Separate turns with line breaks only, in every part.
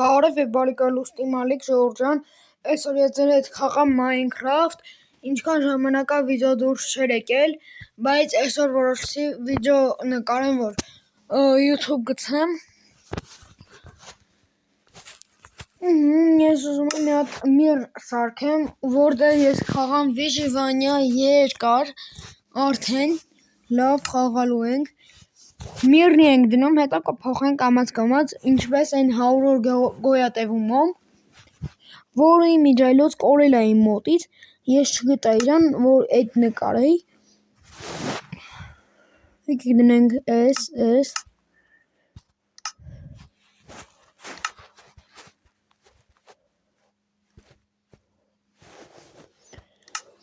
Բարև եւ բարեկալուստ իմ Ալիք Ժողովրդյան, այսօր ես ձեր հետ խաղամ Minecraft, ինչքան ժամանակա վիդեո դուրս չէր եկել, բայց այսօր որոշեցի վիդեո նկարեմ, որ YouTube գցեմ։ Ես ուզում եմ մի հատ միր սարքեմ, որտեղ ես խաղամ Վիժիվանյա երկար, արդեն լավ խաղալու ենք։ Միրնի ենք դնում, հետո կփոխենք կամաց-կամաց, ինչպես այն 100 գոյատևումով, որը իմ միջայլոց կորել է իմ մոտից, ես չգտա իրան, որ այդ նկարեի։ Եկեք դնենք S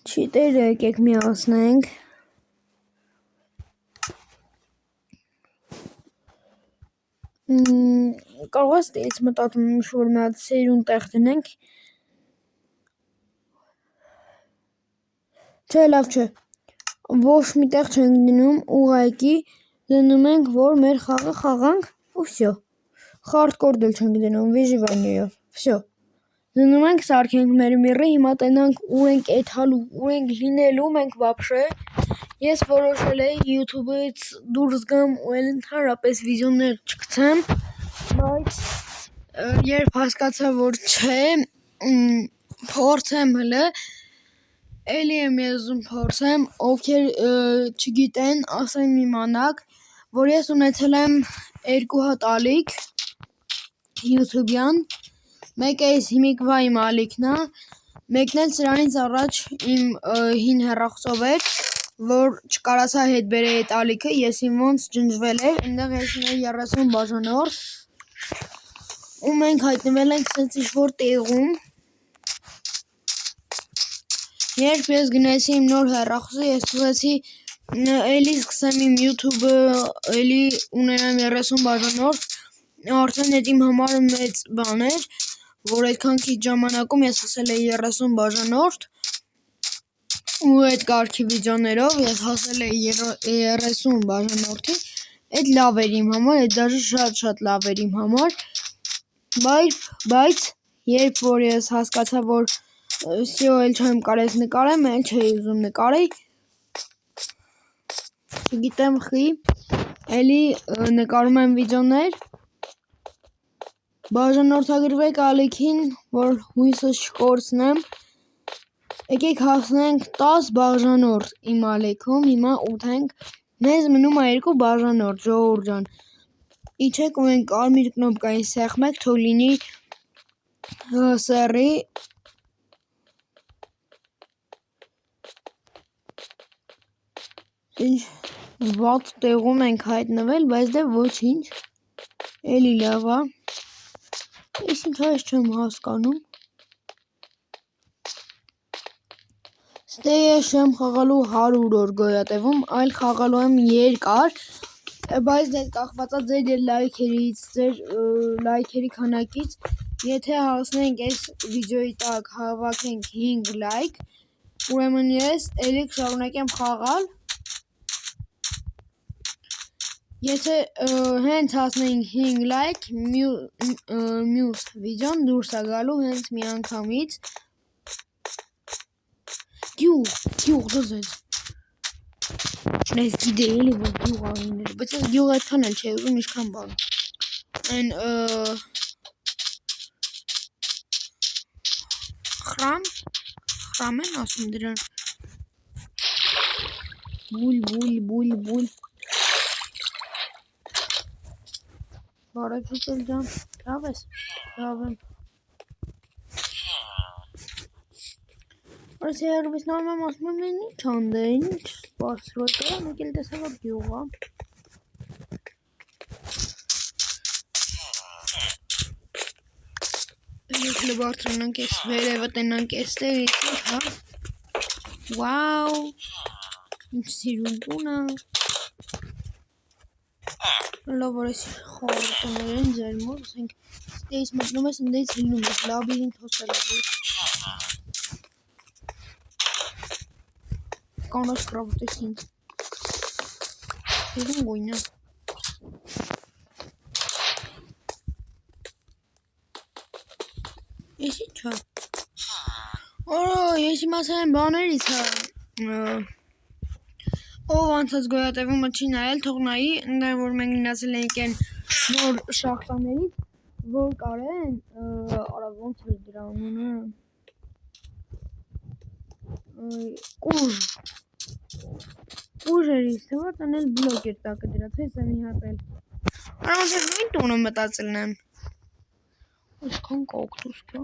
Չիտերը եկեք միացնենք։ Կարող ես դից մտածում եմ որ մի հատ սերուն տեղ դնենք։ Չէ, լավ չէ։ Ոչ մի տեղ չենք դնում, ուղղակի դնում ենք, որ մեր խաղը խաղանք ու վсё։ Hardcore դել չենք դնում, Վիժիվանյայով։ Վсё։ Դնում ենք, սարքենք մեր միրը, հիմա տենանք ուր ենք էթալու, ուր ենք լինելու, մենք վաբշե։ Ես որոշել էի YouTube-ից դուրս գամ ու էլ ընդհանրապես վիդեոներ չգցեմ, բայց երբ հասկացա, որ չէ, փորձեմ հələ, էլի եմ ուզում փորձեմ, ովքեր չգիտեն, ասեմ իմանաք, որ ես ունեցել եմ 2 հատ ալիք YouTube-յան, մեկը էս հիմիկվա իմ ալիքն է, մեկն էլ սրանից առաջ իմ հին հեռախոսով էր, որ չկարացա հետ բերել այդ ալիքը, ես իմ ոնց ջնջվել էր, այնտեղ ես ունեի 30 բաժանորդ, ու մենք հայտնվել ենք սենց ինչ-որ տեղում, երբ ես գնեցի իմ նոր հեռախոսը, ես ուզեցի էլի սկսեմ իմ YouTube-ը, էլի ունենամ 30 բաժանորդ, արդեն այդ իմ համար մեծ բան էր, որ այդքան քիչ ժամանակում ես հասել էի 30 բաժանորդ, ու այդ կարգի վիդեոներով ես հասել էի 30 բաժանորդի, այդ լավ էր իմ համար, այդ դաժե շատ լավ էր իմ համար, բայց երբ որ ես հասկացա, որ վсё էլ չեմ կարես նկարեմ, էլ չէի ուզում նկարեի, չգիտեմ խի, էլի նկարում եմ վիդեոներ, բաժանորդագրվեք ալիքին, որ հույսս չկորցնեմ, եկեք հասնենք 10 բաժանորդ իմ ալիքում, հիմա 8 ենք, մեզ մնում է 2 բաժանորդ, ժողովուրդ ջան, իջեք ու ենք կարմիր կնոպկային սեղմեք, թող լինի սեռի, ինչ վատ տեղում ենք հայտնվել, բայց դե ոչինչ, էլի լավ է, ես ինչ այս չեմ հասկանում, ստե ես չեմ խաղալու 100 օր գոյատևում, այլ խաղալու եմ երկար, բայց դե կախված է ձեր լայքերից, ձեր լայքերի քանակից, եթե հասնենք այս վիդեոյի տակ հավաքենք 5 լայք, ուրեմն ես էլի կշարունակեմ խաղալ, եթե հենց հասնենք 5 լայք, մյուս վիդեոն դուրս է գալու հենց մի անգամից, գյուղ դզեց, չնայց գիտեի էլի, որ գյուղ արիներ, բայց ես գյուղ այդքան էլ չէի ուզում, ինչքան բան, այն խրամ են ասում դրան, բույլ, բարև շուտել ջան, լավ ես, լավ եմ, Բայց երբիս նայում եմ ասում եմ ինչ անդե, ինչ սպասրոտ է, մեկ էլ տեսավ է գյուղ, Ելեք լբարդրանանք ես վերևը տենանք եստեղ, հա, վաու, ինչ սիրուն տուն է, լավ որ ես խորը տներ են ձեր մոտ, ասենք, ստեից մտնում ես, ընդեից լինում ես, լաբիրինտ հոսել է, Կանաչ կրավտես ինձ, սիրուն գույն է, Ես ինչա։ Ես իմացել եմ բաներից է։ Ով անցած գոյատևումը չի նայել, թող նայի, այնտեղ որ մենք գնացել ենք այն նոր շախտաներից, որ կարեն, արա ոնց էր դրա անունը։ Կուժ էր իսկ թվա տանել բլոկ էր տակը դրած, հես եմ իհատել։ Արա ոնց էր նույն տունը մտածելն եմ։ Այսքան կոկտուս կա։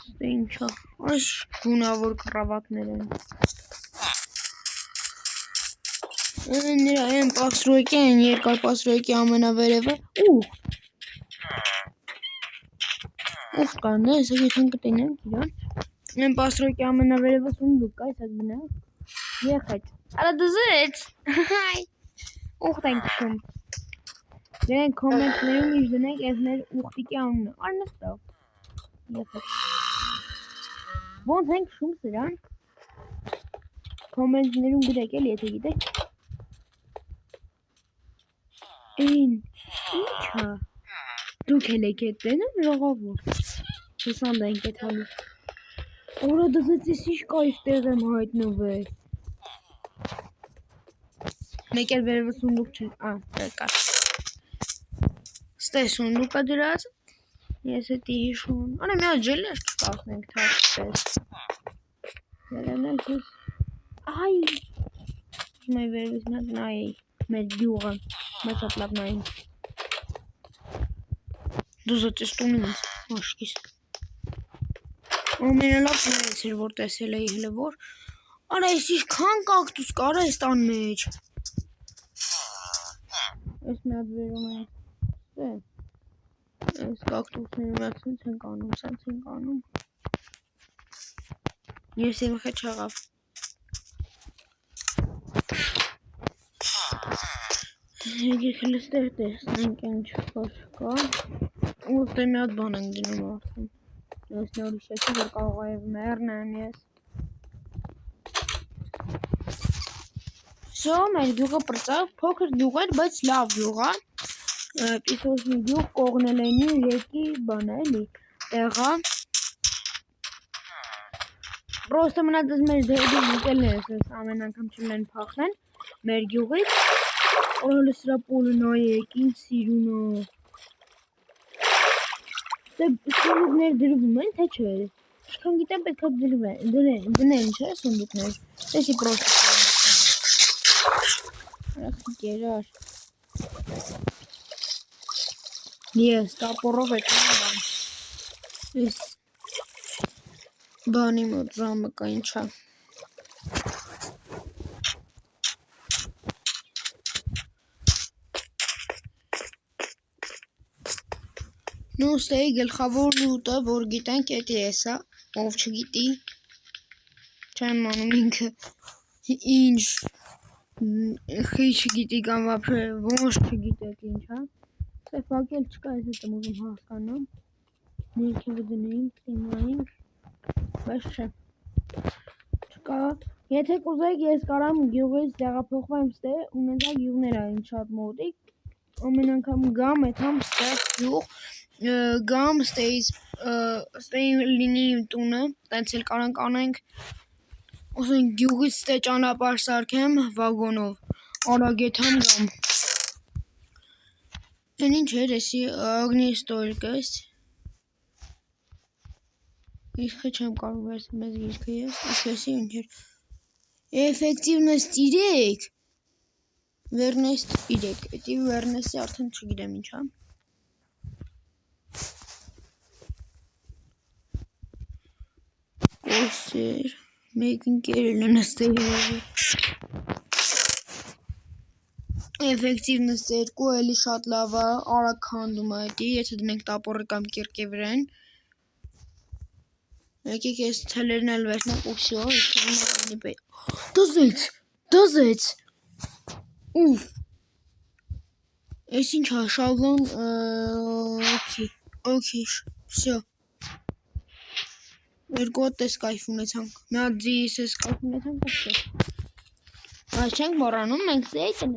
Ստե ինչա, այս գունավոր կրավատներ են։ Նրա են պասրոյկի են, երկար պասրոյկի ամենավերևը, ուխ կան է, սա եթե կտենենք իրան, են պասրոյկի ամենավերևը սունդուկ կա, այսակ բնա, եղետ, արա դզեց, հայ, ուխտ են կշում, դրենք կոմենտներում իշ դնենք ես մեր ուխտիկի անունը, արնստավ, եղետ, ոնց են կշում սրան, կոմենտներում գրեք էլ եթե գիտեք, Այն, ինչա, դուք էլ եք էտ դենում ժողավոր, հեսանդ ենք էտ հալու, որա դզեց ես իշ կա իստեղ եմ հայտնվել, մեկ էլ վերևը սունդուկ չեն, կա, ստե սունդուկը դրած, ես էտի հիշում, անա մի հատ ջելեր չկասնենք թաշպես, վերևնել հուս, այ, մայ վերևից մատ նայի, մեր գյուղը, մեծ հատ լավ նային, դուզոտ ես տունի մենց, աշկիս, ամենալավ տունից էր, որ տեսել էի հլը որ, արա ես իշքան կակտուս կար այս տան մեջ, ես մի հատ վերում են, ես կակտուսների մեծ սենց են կանում, ես եմ խետ չաղավ, Եկեք հլստեր տեսնենք ինչ որ կա, ուստե մի հատ բան ենք դնում արդեն, ես նոր իշեցի, որ կարող է մերնեմ ես, Սո մեր գյուղը պրծավ, փոքր գյուղ էր, բայց լավ գյուղ է, պիսոսնի գյուղ կողնելենի ռեկի բան է, էլի, տեղա, պրոստը մնացած մեր դեպի ուտելներս ես ամեն անգամ չլեն փախնեն, մեր գյուղից, Օրհալը սրա պոլը նայեք, ինչ սիրուն է, սունդուկներ դրվում են, թե չէ, ինչքան գիտեմ պետք է դնեն չէ սունդուկներ, տեսի պրոստը Ասի գերար, ես տապորով եք բան, ես բանի մոտ զամը կա ինչա, նոստեի գլխավոր լուտը, որ գիտենք էտի եսա, ով չգիտի, չեմ անում ինքը, ինչ, խի չգիտի կամ վապշե ոնց չգիտեք ինչ, հա, սե ֆակել չկա ես էտ եմ ուզում հասկանամ, ներքևը դնեինք, դիմայինք, բայց չէ, չկա, եթե կուզեք ես կարամ գյուղից տեղափոխվեմ ստե, ունենցա գյուղներ այն շատ մոտիկ, ամեն անգամ գամ էթամ ստեղ գյուղ, գամ ստեի լինի իմ տունը, տենց էլ կարանք անենք, Osın գյուղից ստե ճանապարհ սարքեմ վագոնով, արագ էթամ գամ, Են ինչ էր էսի ագնիստորկը ես, Իսկը չեմ կարող վերցնել մեզ գիրքը ես, իսկ էսի ինչ էր, Էֆեկտիվնեստ 3, վերնեստ 3, էտի վերնեսի արդեն չգիտեմ ինչ հա, Կոսեր, մեկ ընկերել են աստեղ երևի, Էֆեկտիվնեստ 2 էլի շատ լավ է, արագ քանդում է էտի, եթե դնենք տապորը կամ կիրկի վրան, Եկեք ես թելերն էլ վերցնեմ ու վсё, ես թվում է պետ, դզեց, ուֆ, ես ինչ է շալոն, օքի, վсё, երկու հատ տես կայֆ ունեցանք, մի հատ ձիս ես կայֆ ունեցանք, բայց չենք մոռանում, մենք սեյտ են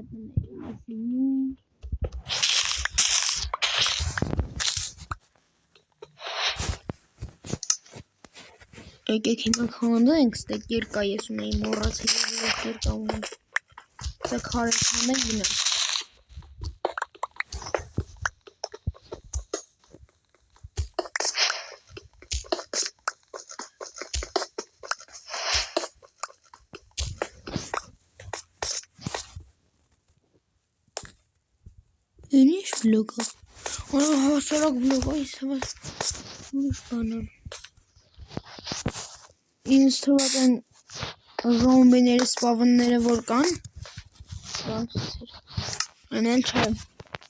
Եկեք հիմա քանդենք, ստե կերկա ես ունեի մոռացել որ կերկա ունեմ։ Սա քարը քանդենք գնանք։ Ինչ բլոկը։ Ահա հասարակ բլոկը, այս հավաս ուրիշ բան է։ Ինձ թվաց են զոմբիների սպավնները որ կան։ Անեն չէ,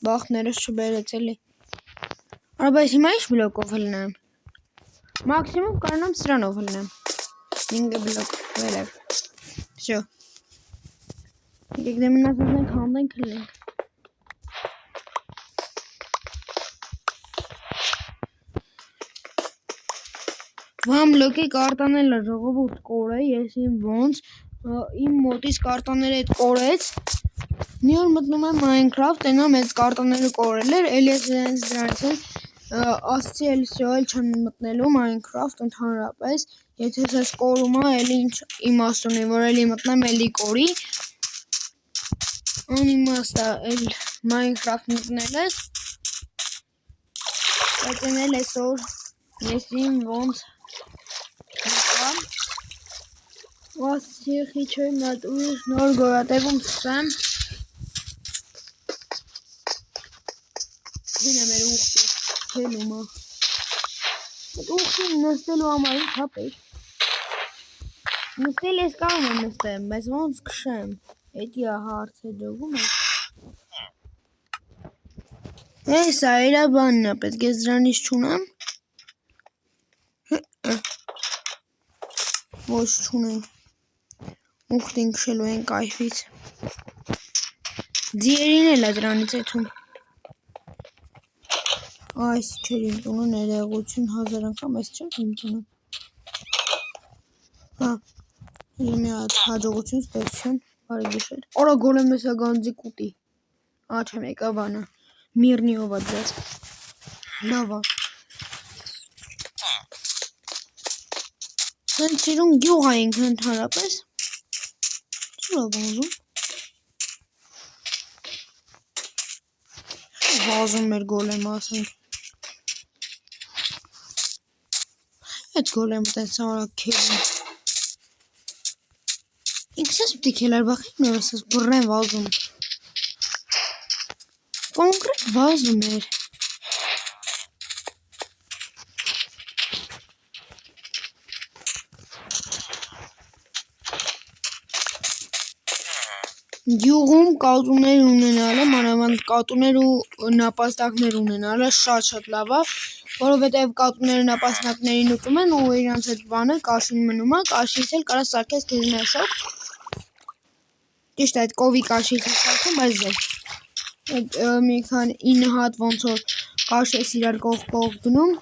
բախներս չբերեց էլի։ Արա բայց հիմա ինչ բլոկով հլնեմ։ Մաքսիմում կարողանամ սրանով հլնեմ։ 5 բլոկ վերև։ Всё։ Եկեք դե մնացածն քանդենք հլնենք։ Վամ բլոկի կարտանել է ժողովուրդ կորե, ես իմ մոտից կարտաները հետ կորեց։ Մի օր մտնում եմ Minecraft, այնա մեծ կարտաները կորել էր, էլ ես դրանից ասացի էլ всё, էլ չեմ մտնելու Minecraft ընդհանրապես, եթե ես կորում է, էլ ինչ իմաստ ունի, որ էլի մտնեմ, էլի կորի։ Անիմաստ է էլ Minecraft մտնել ես։ Բայց էլ այսօր ես իմ ոնց Ասացի չէ նա ուրիշ նոր գոյատևում սկսեմ։ Դինը մեր ուղտի հելումը։ Այդ ուղտին նստելու համար ինչ հապեր։ Նստել ես կարող եմ նստեմ, բայց ոնց քշեմ։ Էդի է հարցը ջողում է։ Հեսա իրա բանն է, պետք է դրանից չունեմ։ Ոչ չունենք։ Ուխտին քշելու են կայֆից։ Ձիերին էլ է դրանից էթում։ Այս չէր իմ տունը ներողություն 1000 անգամ, այս չէր իմ տունը։ Հա, մի հատ հաջողություն ստեղծություն, բարի գիշեր։ Արա գոլեմ էսա գանձի կուտի։ Չեմ եկա բանը, միրնիով է դրած։ Լավ է։ Հենց իրուն գյուղ այնք ընդհանրապես։ Չլավ ուզում։ Վազում մեր գոլեմը ասենք։ Այդ գոլեմը տենց արագ քելում։ Ինքս ես պիտի քելար բախի նորս ես բռնեմ վազում։ Կոնկրետ վազում էր։ Գյուղում կատուներ ունենալը, մանավանդ կատուներ ու նապաստակներ ունենալը շատ լավ է, որովհետև կատուները նապաստակներին ուտում են ու իրանց այդ բանը կաշին մնում է, կաշից էլ կարա սարքես քեզ մեշոք։ Ճիշտ այդ կովի կաշից է սարքում, բայց դե։ Այդ մի քան 9 հատ ոնց որ կաշ ես իրար կողք գնում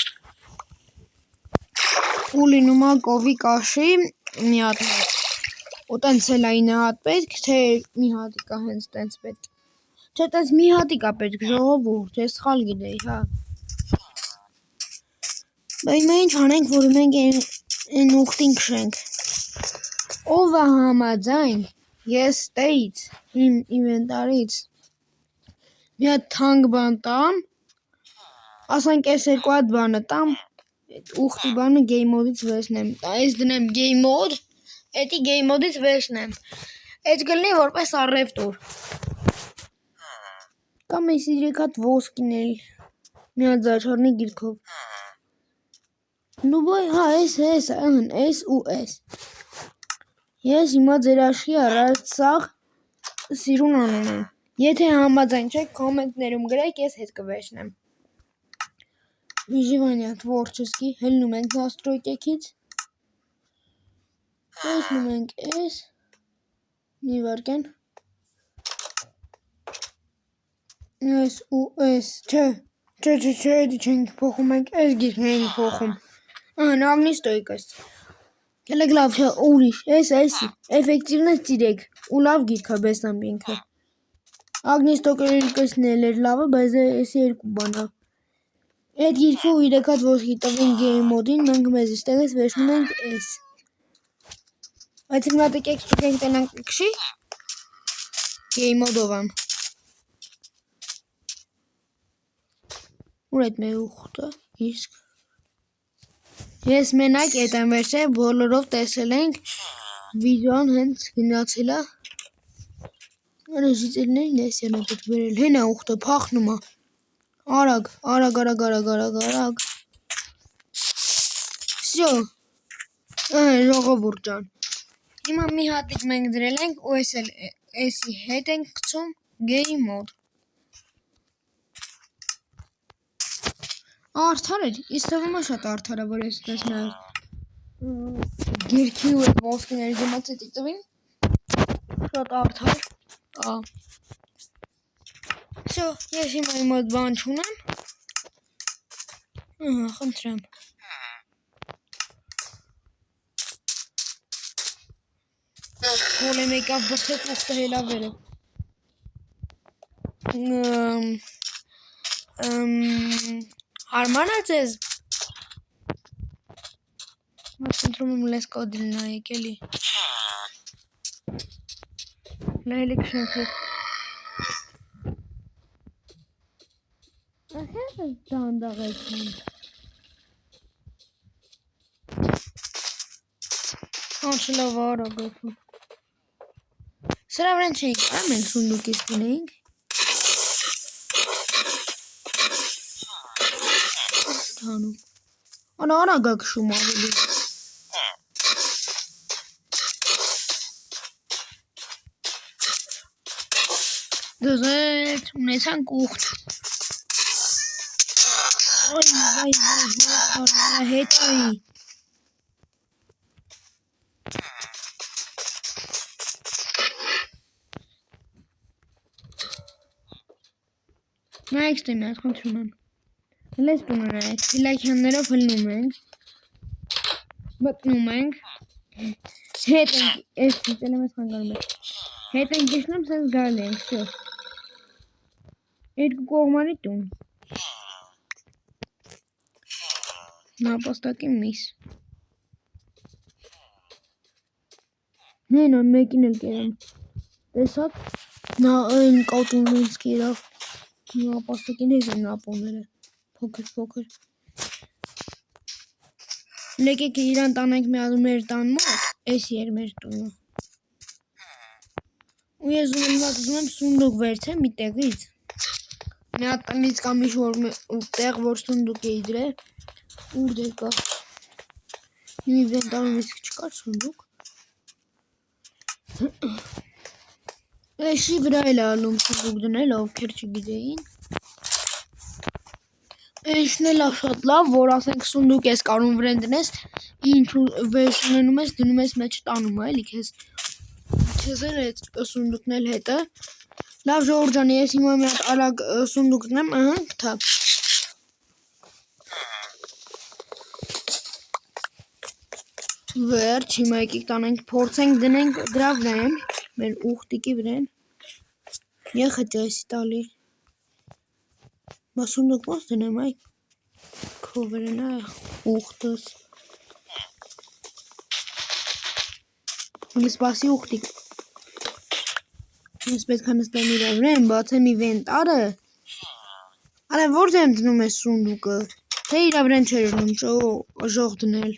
ու լինում է կովի կաշի մի հատ մեծ։ Ու տենց էլ է 9 հատ պետք, թե մի հատիկ է հենց տենց պետք։ Չէ, տենց մի հատիկ է պետք, ժողովուրդ, ես սխալ գիտեի, հա։ Բայց մենք ինչ անենք, որ մենք այն ուխտին քշենք։ Ով է համաձայն, ես ստեից, իմ ինվենտարից մի հատ թանկ բան տամ, ասենք այս երկու հատ բանը տամ, այդ ուխտի բանը game mode-ից վերցնեմ, այս դնեմ game mode, էդի game mode-ից վերցնեմ, այդ գլնի որպես առևտուր, կամ այս 3 հատ ոսկին էլ, մի հատ զաչարնի գիրքով, նու բայ, հա, այս ու այս, ես հիմա ձեր աշխի առած սաղ սիրուն անում եմ, եթե համաձայն չեք, կոմենտներում գրեք, ես հետ կվերցնեմ, Vyživание творчески, հելնում ենք настройкից, վերցնում ենք այս, մի վարկեն, այս ու այս, չէ, էդի չենք փոխում ենք, այս գիրքն ենք փոխում, նավնի ստոյկս, կելեք լավ չէ, ուրիշ, էսի, էֆեկտիվնես 3, ու լավ գիրք է բեսնամ ինքը, Ագնիստոկերիկսն էր լավը, բայց էս երկու բանա։ Այդ գիրքը ու 3 հատ ոսկի տվին գեյմ մոդին, մենք մեզ ստեղից վերջնում ենք էս։ Բայց հիմա տեկեք ստուգենք տենանք կշի, գեյմ մոդով եմ։ Ուր այդ մեր ուխտը, իսկ։ Ես մենակ էտ եմ վերցել, բոլորով տեսել ենք, վիդեոն հենց գնացել է։ Ռեժիսորներին էս են պետք վերել, հենա ուխտը փախնում է։ Արագ, արագ, արագ, արագ, արագ, արագ։ Всё։ Ժողովուրդ ջան։ Հիմա մի հատիկ մենք դրել ենք ու էսի հետ ենք գցում game mode։ Արդար էր, իսկ թվում է շատ արդար է, որ ես տեսնեմ գիրքի ու այդ ոսկիների դիմաց էտի տվին։ Շատ արդար։ Всё, ես հիմա իմ այդ բան չունեմ։ Խնդրեմ։ Գոլեմ եկավ բրցեց ուխտը հելա վերև։ Հարմար է ձեզ։ Խնդրում եմ լես կոդիլ նայեք էլի։ Նայելիք շնչեք։ Ախես ես դանդաղեցին։ Անչլավ արագ էսում։ Սրա վրան չենք, մենք սունդուկից կինեինք։ Տանում։ Անա արագ ակշում ավելի։ Դզետ, ունեցանք ուխտ։ Այ, հետայի։ Նայեք ստեմ ես խնդրում եմ։ Լես տունը նայեք, ֆիլակյաններով հլնում ենք, մտնում ենք, հետ ենք, ես ծել եմ ես խանգարում ենք, հետ ենք գիշնում, սենց գարել ենք, սյո, երկու կողմանի տուն, նապաստակի միս, նեն այն մեկին էլ կերեմ, տեսակ, նա այն կատուն ինձ կերավ, նապաստակին ես են նապոները, փոքր, լեկեք իրան տանենք մեր տան մոտ, էսի էր մեր տունը, ու ես ուզում եմ սունդուկ վերցեմ մի տեղից, մի հատ տնից կամ ինչ-որ տեղ, որ սունդուկ էի դրել, ուր դեր կա, մի վենտարում իսկ չկար սունդուկ, էշի վրա էլ ալում սունդուկ դնել, ովքեր չգիտեին, էշն էլ շատ լավ, որ ասենք սունդուկ ես կարում վրեն դնես, ինչ վերջ ունենում ես, դնում ես մեջ տանում է, էլի քեզ էր այդ սունդուկն էլ հետը, լավ ժողովուրդ ջան, ես հիմա մի հատ արագ սունդուկ դնեմ, գտա, վերջ, հիմա եկեք տանենք, փորձենք դնենք դրա վրան, մեր ուխտիկի վրան, եղետ էսի տալի, բա սունդուկ ոնց դնեմ այ, քո վրան է ուխտս, ու սպասի ուխտիկ, ես պետք է նստեմ իրա վրան, բացեմ իվենտարը, արե որդ եմ դնում ես սունդուկը, թե իրա վրան չեր ունում ժող դնել,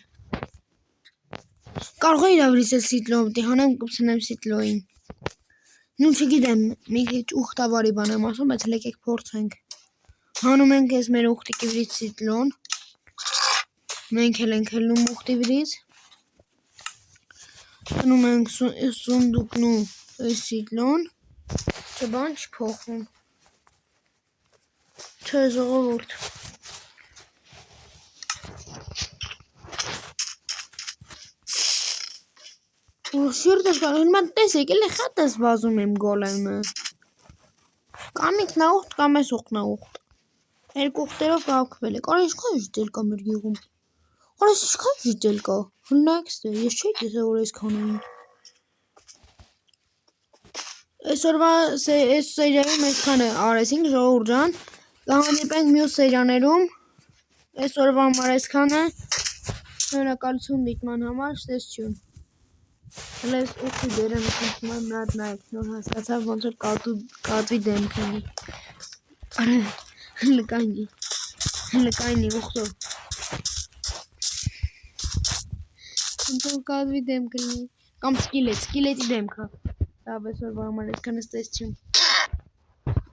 կարող է իրա վրից էլ սիտլո մտի, հանեմ կպցնեմ սիտլոին, նու չգիտեմ, մի քիչ ուխտավարի բան եմ ասում, բայց լեկեք փորձենք, հանում ենք ես մեր ուխտիկի վրից սիտլոն, մենք էլ ենք հելնում ուխտի վրից, տնում ենք սունդուկն ու սիտլոն, չբան չփոխվում, չէ ժողովուրդ, Շիրտս կան, հնմա տեսեք, էլի խատ ես վազում եմ գոլեմը, կամ ինքնա ուխտ, կամ ես ուխտնա ուխտ, երկու ուխտերով կաղքվել եք, արա ինչքան ժիտել կա մեր գեղում, արա ինչքան ժիտել կա, հննայք ստե, ես չէի տեսա, որ ես քան էին, Այսօրվա այս սերիայում այսքանը արեցինք ժողովուրդ ջան, կհանդիպենք մյուս սերիաներում, այսօրվա համար այսքանը, շնորհակալություն դիտման համար, ցտեսություն։ Հələ ուխի դերեմ ինքնին մի հատ նայեք, նոր հասկացա ոնց որ կատվի դեմք ունի։ Արա լկայնի ուխտով։ Ոնց որ կատվի դեմք ունի, կամ սկիլետի դեմքը։ Դա այսօրվա համար այսքանը, ցտեսություն։